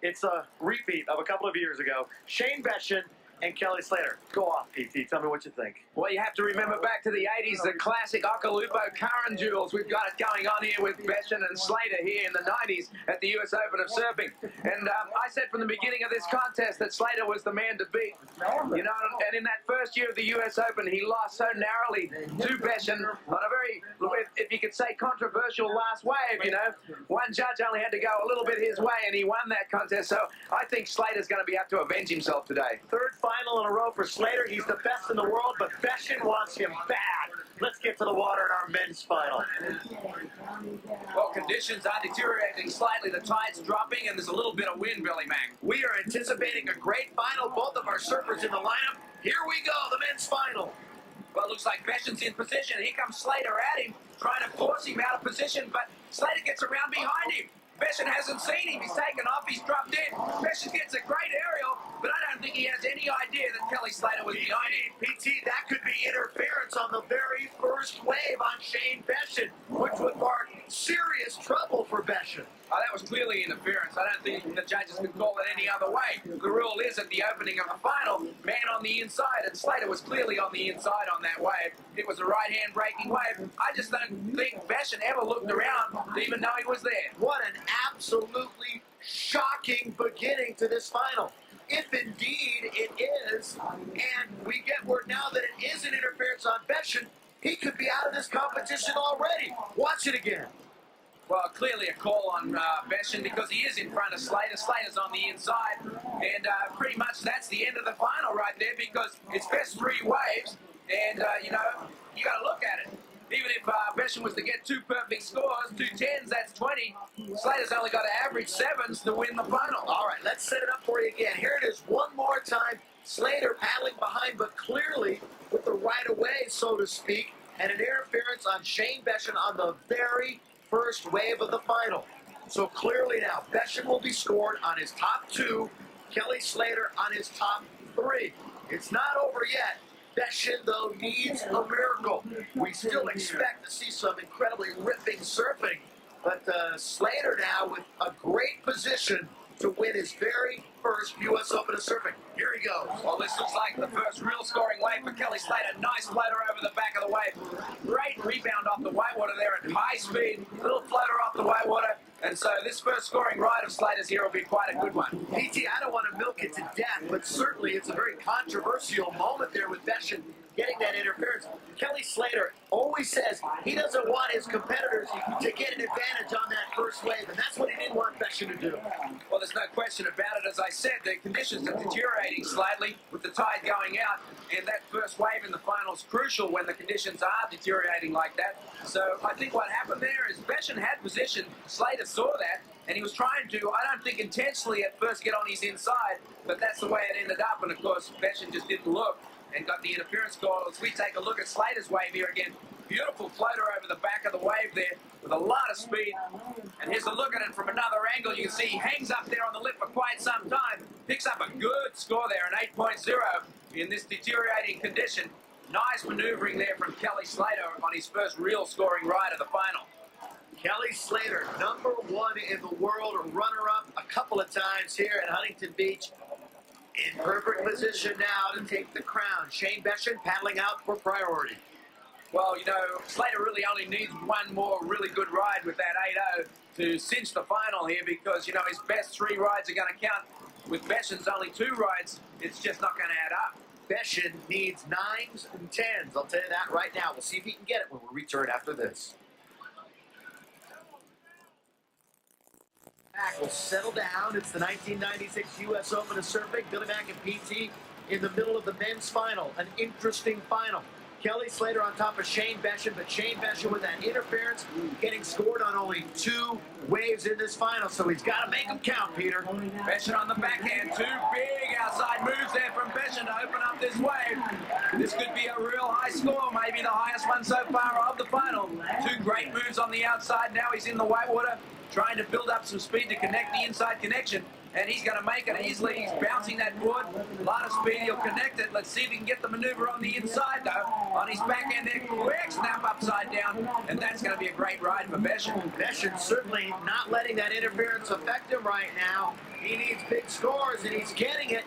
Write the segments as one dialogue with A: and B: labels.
A: It's a repeat of a couple of years ago. Shane Beschen and Kelly Slater. Go off, PT. Tell me what you think.
B: Well, you have to remember back to the 80s, the classic Okalupo current duels. We've got it going on here with Beschen and Slater here in the 90s at the US Open of Surfing. And I said from the beginning of this contest that Slater was the man to beat. You know, and in that first year of the US Open, he lost so narrowly to Beschen on a very, if you could say, controversial last wave, you know. One judge only had to go a little bit his way, and he won that contest. So I think Slater's going to be have to avenge himself today.
A: Third final in a row for Slater. He's the best in the world, but Beschen wants him bad. Let's get to the water in our men's final.
B: Well, conditions are deteriorating slightly. The tide's dropping, and there's a little bit of wind, Billy Mack.
A: We are anticipating a great final. Both of our surfers in the lineup. Here we go, the men's final.
B: Well, it looks like Beschen's in position. Here comes Slater at him, trying to force him out of position, but Slater gets around behind him. Beschen hasn't seen him. He's taken off. He's dropped in. Beschen gets a great aerial, but I don't think he has any idea that Kelly Slater was behind him.
A: PT, that could be interference on the very first wave on Shane Beschen, which would mark serious trouble for Beschen.
B: Oh, that was clearly interference. I don't think the judges could call it any other way. The rule is at the opening of the final, man on the inside, and Slater was clearly on the inside on that wave. It was a right-hand breaking wave. I just don't think Beschen ever looked around to even know he was there.
A: What an absolutely shocking beginning to this final. If indeed it is, and we get word now that it is an interference on Beschen, he could be out of this competition already. Watch it again.
B: Well, clearly a call on Beschen because he is in front of Slater. Slater's on the inside, and pretty much that's the end of the final right there because it's best three waves, and, you know, you got to look at it. Even if Beschen was to get two perfect scores, 2 10s, that's 20. Slater's only got to average 7s to win the final.
A: All right, let's set it up for you again. Here it is one more time. Slater paddling behind, but clearly with the right of way, so to speak, and an interference on Shane Beschen on the very first wave of the final. So clearly now, Beschen will be scored on his top 2, Kelly Slater on his top 3. It's not over yet. Beschen, though, needs a miracle. We still expect to see some incredibly ripping surfing, but Slater now with a great position to win his very first U.S. Open of Surfing. Here he goes.
B: Well, this looks like the first real scoring wave for Kelly Slater. Nice floater over the back of the wave. Great rebound off the whitewater there at high speed. Little floater off the whitewater. And so this first scoring ride of Slater's here will be quite a good one.
A: PT, I don't want to milk it to death, but certainly it's a very controversial moment there with Beschen getting that interference. Kelly Slater always says he doesn't want his competitors to get an advantage on that first wave, and that's what he didn't want Beschen to do.
B: Well, there's no question about it. As I said, the conditions are deteriorating slightly with the tide going out, and that first wave in the final is crucial when the conditions are deteriorating like that. So I think what happened there is Beschen had position. Slater saw that, and he was trying to, I don't think intentionally at first, get on his inside, but that's the way it ended up, and of course Beschen just didn't look and got the interference call. As we take a look at Slater's wave here again, beautiful floater over the back of the wave there with a lot of speed. And here's a look at it from another angle. You can see he hangs up there on the lip for quite some time, picks up a good score there, an 8.0 in this deteriorating condition. Nice maneuvering there from Kelly Slater on his first real scoring ride of the final.
A: Kelly Slater, #1 in the world, runner-up a couple of times here at Huntington Beach. In perfect position now to take the crown. Shane Beschen paddling out for priority.
B: Well, you know, Slater really only needs one more really good ride with that 8.0 to cinch the final here because, you know, his best 3 rides are going to count. With Beschen's only 2 rides, it's just not going to add up.
A: Beschen needs 9s and 10s. I'll tell you that right now. We'll see if he can get it when we return after this. We'll settle down. It's the 1996 U.S. Open of Surfing. Billy Mack and PT in the middle of the men's final. An interesting final. Kelly Slater on top of Shane Beschen, but Shane Beschen with that interference getting scored on only 2 waves in this final, so he's got to make them count, Peter.
B: Beschen on the backhand. 2 big outside moves there from Beschen to open up this wave. This could be a real high score, maybe the highest one so far of the final. 2 great moves on the outside. Now he's in the whitewater, trying to build up some speed to connect the inside connection, and he's going to make it easily. He's bouncing that board. A lot of speed. He'll connect it. Let's see if he can get the maneuver on the inside, though. On his backhand there, quick snap upside down, and that's going to be a great ride for Beschen.
A: Beschen certainly not letting that interference affect him right now. He needs big scores, and he's getting it.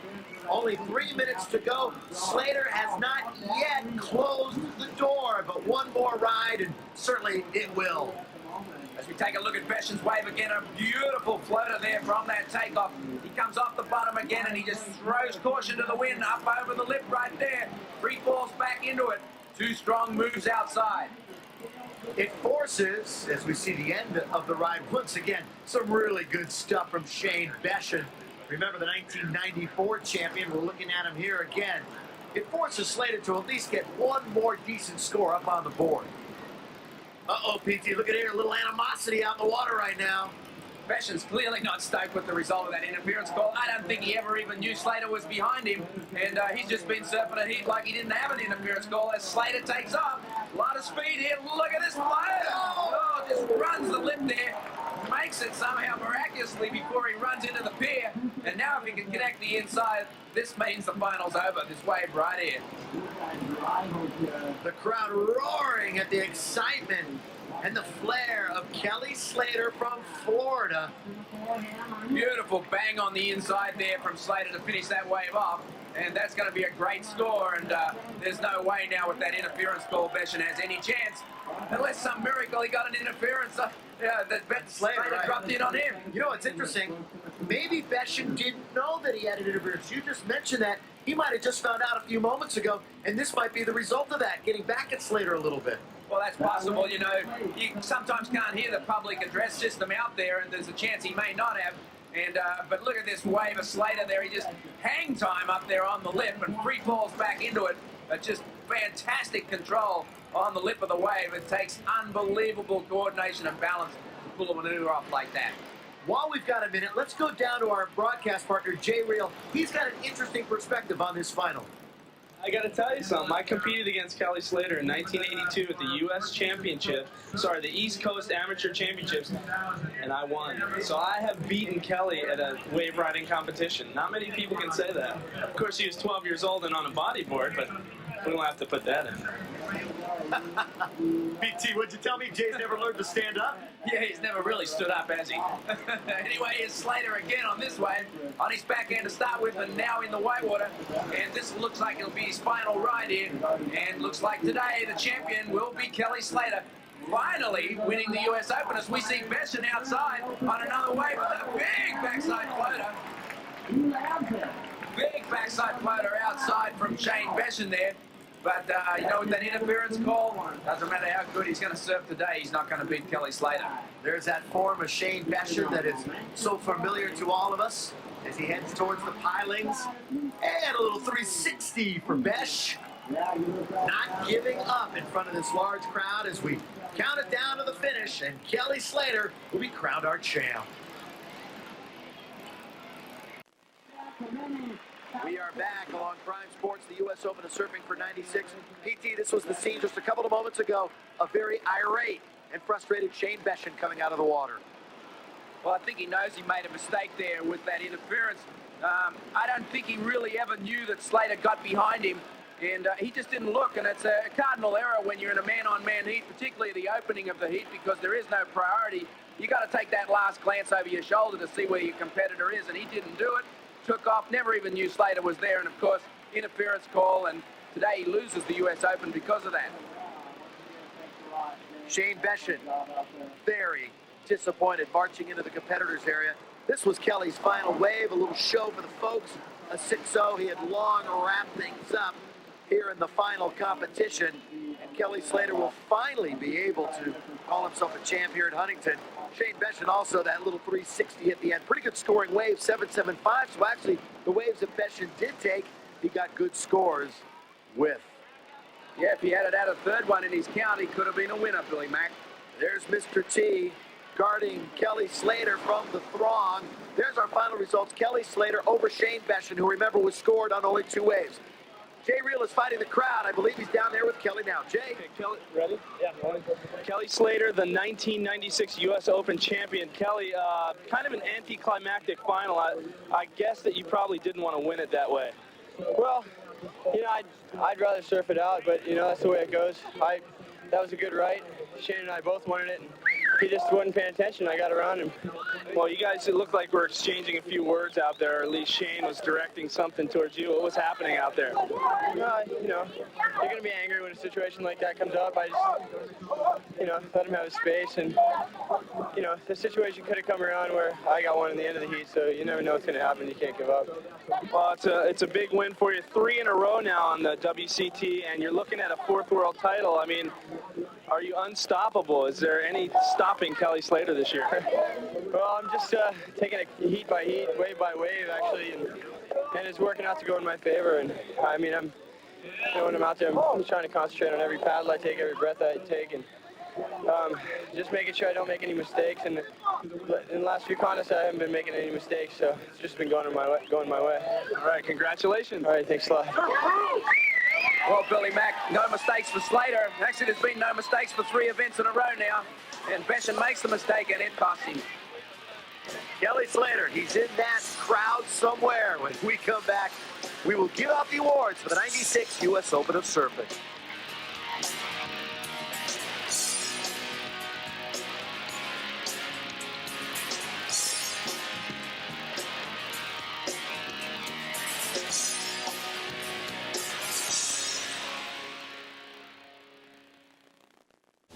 A: Only 3 minutes to go. Slater has not yet closed the door, but one more ride, and certainly it will.
B: As we take a look at Beschen's wave again, a beautiful floater there from that takeoff. He comes off the bottom again, and he just throws caution to the wind up over the lip right there. Free falls back into it. Two strong moves outside.
A: It forces, as we see the end of the ride, once again, some really good stuff from Shane Beschen. Remember the 1994 champion, we're looking at him here again. It forces Slater to at least get one more decent score up on the board. Uh-oh, PT, look at here, a little animosity out in the water right now.
B: Beschen's clearly not stoked with the result of that interference call. I don't think he ever even knew Slater was behind him, and he's just been surfing a heat like he didn't have an interference call as Slater takes off. A lot of speed here. Look at this floater. Oh, just runs the lip there. Makes it somehow miraculously before he runs into the pier. And now if he can connect the inside, this means the final's over. This wave right here.
A: The crowd roaring at the excitement and the flair of Kelly Slater from Florida.
B: Beautiful bang on the inside there from Slater to finish that wave off. And that's going to be a great score. And there's no way now with that interference call Beschen has any chance. Unless some miracle he got an interference that Slater dropped in on him.
A: You know, it's interesting. Maybe Beschen didn't know that he had an interference. You just mentioned that. He might have just found out a few moments ago, and this might be the result of that, getting back at Slater a little bit.
B: Well, that's possible. You know, you sometimes can't hear the public address system out there, and there's a chance he may not have. And but look at this wave of Slater there. He just hang time up there on the lip and free falls back into it. Just fantastic control on the lip of the wave. It takes unbelievable coordination and balance to pull a maneuver off like that.
A: While we've got a minute, let's go down to our broadcast partner, Jay Real. He's got an interesting perspective on this final.
C: I got to tell you something. I competed against Kelly Slater in 1982 at the U.S. Championship, the East Coast Amateur Championships, and I won. So I have beaten Kelly at a wave riding competition. Not many people can say that. Of course, he was 12 years old and on a bodyboard, but we don't have to put that in.
A: BT, what'd you tell me? Jay's never learned to stand up?
B: Yeah, he's never really stood up, has he? Anyway, here's Slater again on this wave, on his backhand to start with, and now in the whitewater. And this looks like it'll be his final ride here. And looks like today the champion will be Kelly Slater, finally winning the U.S. Open as we see Beschen outside on another wave with a big backside floater. Big backside floater outside from Shane Beschen there. But, you know, with that interference call, doesn't matter how good he's going to surf today, he's not going to beat Kelly Slater.
A: There's that form of Shane Beschen that is so familiar to all of us as he heads towards the pilings. And a little 360 for Besch. Not giving up in front of this large crowd as we count it down to the finish, and Kelly Slater will be crowned our champ. We are back along Prime Sports, the U.S. Open of Surfing for 96. PT, this was the scene just a couple of moments ago. A very irate and frustrated Shane Beschen coming out of the water.
B: Well, I think he knows he made a mistake there with that interference. I don't think he really ever knew that Slater got behind him, and he just didn't look, and it's a cardinal error when you're in a man-on-man heat, particularly the opening of the heat, because there is no priority. You got to take that last glance over your shoulder to see where your competitor is, and he didn't do it. Took off, never even knew Slater was there, and of course, interference call, and today he loses the U.S. Open because of that.
A: Shane Beschen, very disappointed marching into the competitors area. This was Kelly's final wave, a little show for the folks, a 6-0. He had long wrapped things up here in the final competition, and Kelly Slater will finally be able to call himself a champ here at Huntington. Shane Beschen also that little 360 at the end. Pretty good scoring wave, 7.75. So actually, the waves that Beschen did take, he got good scores with.
B: Yeah, if he had a third one in his count, he could have been a winner, Billy Mack.
A: There's Mr. T guarding Kelly Slater from the throng. There's our final results. Kelly Slater over Shane Beschen, who remember was scored on only 2 waves. Jay Reel is fighting the crowd. I believe he's down there with Kelly now. Jay?
C: Okay, Kelly, ready? Yeah. Kelly Slater, the 1996 U.S. Open champion. Kelly, kind of an anticlimactic final. I guess that you probably didn't want to win it that way.
D: Well, you know, I'd rather surf it out, but, you know, that's the way it goes. That was a good right. Shane and I both wanted it, and he just wasn't paying attention. I got around him.
C: Well, you guys, it looked like we're exchanging a few words out there, or at least Shane was directing something towards you. What was happening out there?
D: You know, you're going to be angry when a situation like that comes up. I just, you know, let him have his space. And, you know, the situation could have come around where I got one in the end of the heat, so you never know what's going to happen. You can't give up.
C: Well, it's a big win for you. 3 in a row now on the WCT, and you're looking at a 4th world title. I mean, are you unstoppable? Is there any stopping Kelly Slater this year?
D: Well, I'm just taking it heat by heat, wave by wave, actually, and it's working out to go in my favor. And I mean, when I'm out there, I'm trying to concentrate on every paddle I take, every breath I take, and just making sure I don't make any mistakes. And in the last few contests, I haven't been making any mistakes, so it's just been going my way.
C: All right, congratulations.
D: All right, thanks a lot.
B: Well, Billy Mack, no mistakes for Slater. Actually, there's been no mistakes for 3 events in a row now. And Beschen makes the mistake, and it costs him.
A: Kelly Slater, he's in that crowd somewhere. When we come back, we will give out the awards for the 96 U.S. Open of Surfing.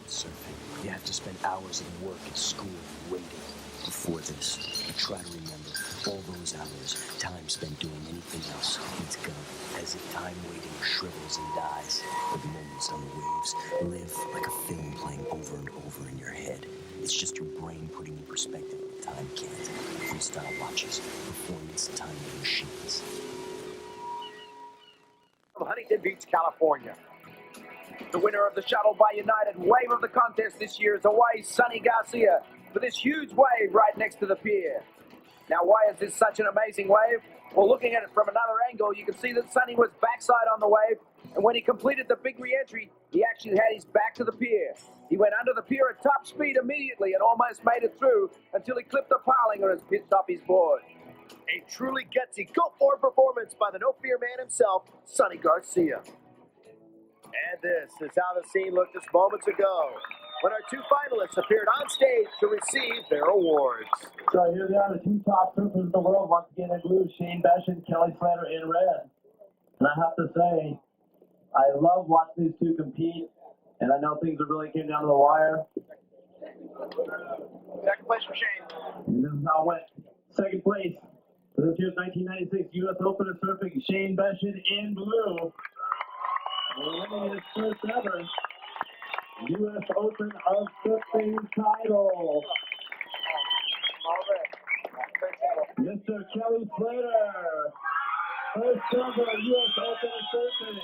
E: Surfing. You have to spend hours of work at school waiting. Before this, you try to remember all those hours, time spent doing anything else. It's gone. As if time waiting shrivels and dies. But moments on the waves live like a film playing over and over in your head. It's just your brain putting in perspective what time can't. Freestyle watches, performance timing machines.
A: From Huntington Beach, California.
B: The winner of the Shuttle by United wave of the contest this year is Hawaii's Sonny Garcia for this huge wave right next to the pier. Now, why is this such an amazing wave? Well, looking at it from another angle, you can see that Sonny was backside on the wave, and when he completed the big re-entry, he actually had his back to the pier. He went under the pier at top speed immediately and almost made it through until he clipped the piling or has pitched off his board.
A: A truly gutsy go-forward performance by the no-fear man himself, Sonny Garcia. And this is how the scene looked just moments ago, when our 2 finalists appeared on stage to receive their awards.
F: So here they are, the 2 top surfers in the world, once again in blue, Shane Beschen, Kelly Slater in red. And I have to say, I love watching these 2 compete, and I know things have really came down to the wire.
D: Second place for Shane.
F: And this is how it went. Second place for this year's 1996 U.S. Open of Surfing, Shane Beschen in blue. Winning his first ever U.S. Open of Surfing title. Mr. Kelly Slater, first ever U.S. Open of Surfing.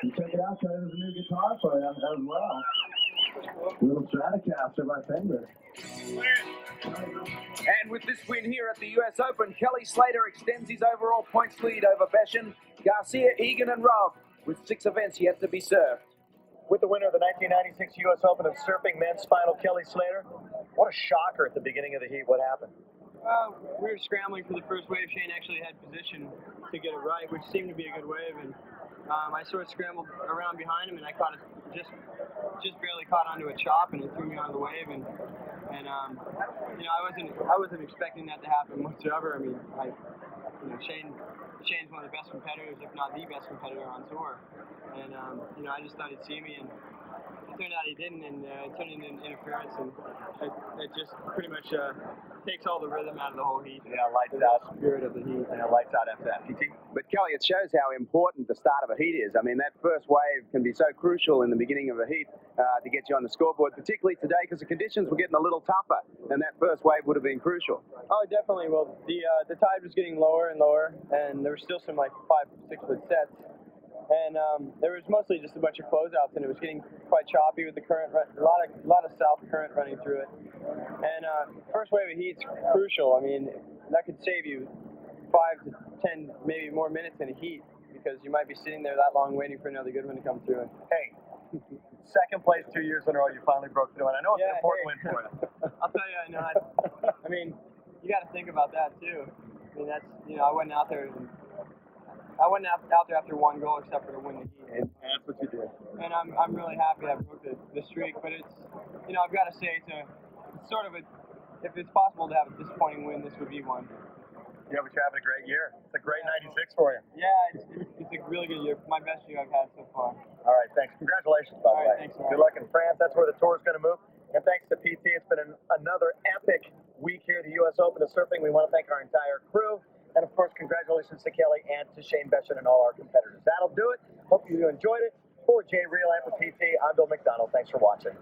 F: And check it out, there's a new guitar for you as well. Little Stratocaster by Fender.
B: And with this win here at the U.S. Open, Kelly Slater extends his overall points lead over Beschen, Garcia, Egan, and Robb, with 6 events yet to be served.
A: With the winner of the 1996 U.S. Open of Surfing men's final, Kelly Slater, what a shocker at the beginning of the heat. What happened?
D: We were scrambling for the first wave. Shane actually had position to get it right, which seemed to be a good wave, and I sort of scrambled around behind him, and I caught it, just barely caught onto a chop, and it threw me on the wave, and you know, I wasn't expecting that to happen whatsoever. I mean, Shane's one of the best competitors, if not the best competitor on tour, and you know, I just thought he'd see me, and it turned out he didn't, and it turned into an interference, and it just pretty much takes all the rhythm out of the whole heat.
A: Yeah, lights out.
D: Spirit of the heat.
A: Yeah, lights out after that. PT?
G: But Kelly, it shows how important the start of a heat is. I mean, that first wave can be so crucial in the beginning of a heat to get you on the scoreboard, particularly today because the conditions were getting a little tougher, and that first wave would have been crucial.
D: Oh, definitely. Well, the tide was getting lower and lower, and there were still some like 5-6 foot sets. And there was mostly just a bunch of closeouts, and it was getting quite choppy with the current, a lot of south current running through it. And first wave of heat's crucial. I mean, that could save you 5 to 10, maybe more minutes in a heat, because you might be sitting there that long waiting for another good one to come through.
F: Hey, second place 2 years in a row, you finally broke through, and I know it's an important win for you.
D: I'll tell you, I mean, you got to think about that too. I mean, that's, I wasn't out there after one goal except for to win the heat.
F: And that's what you did.
D: And I'm really happy I broke the streak, but it's, I've got to say it's sort of if it's possible to have a disappointing win, this would be one.
F: Yeah, but you're having a great year. It's a great 96 for you.
D: Yeah, it's a really good year. My best year I've had so far.
F: All right, thanks. Congratulations, by the way.
D: Thanks,
F: Good luck in France. That's where the tour is going to move. And thanks to PT, it's been another epic week here at the U.S. Open of Surfing. We want to thank our entire crew. And, of course, congratulations to Kelly and to Shane Beschen and all our competitors. That'll do it. Hope you enjoyed it. For Jay Real and for PT, I'm Bill McDonald. Thanks for watching.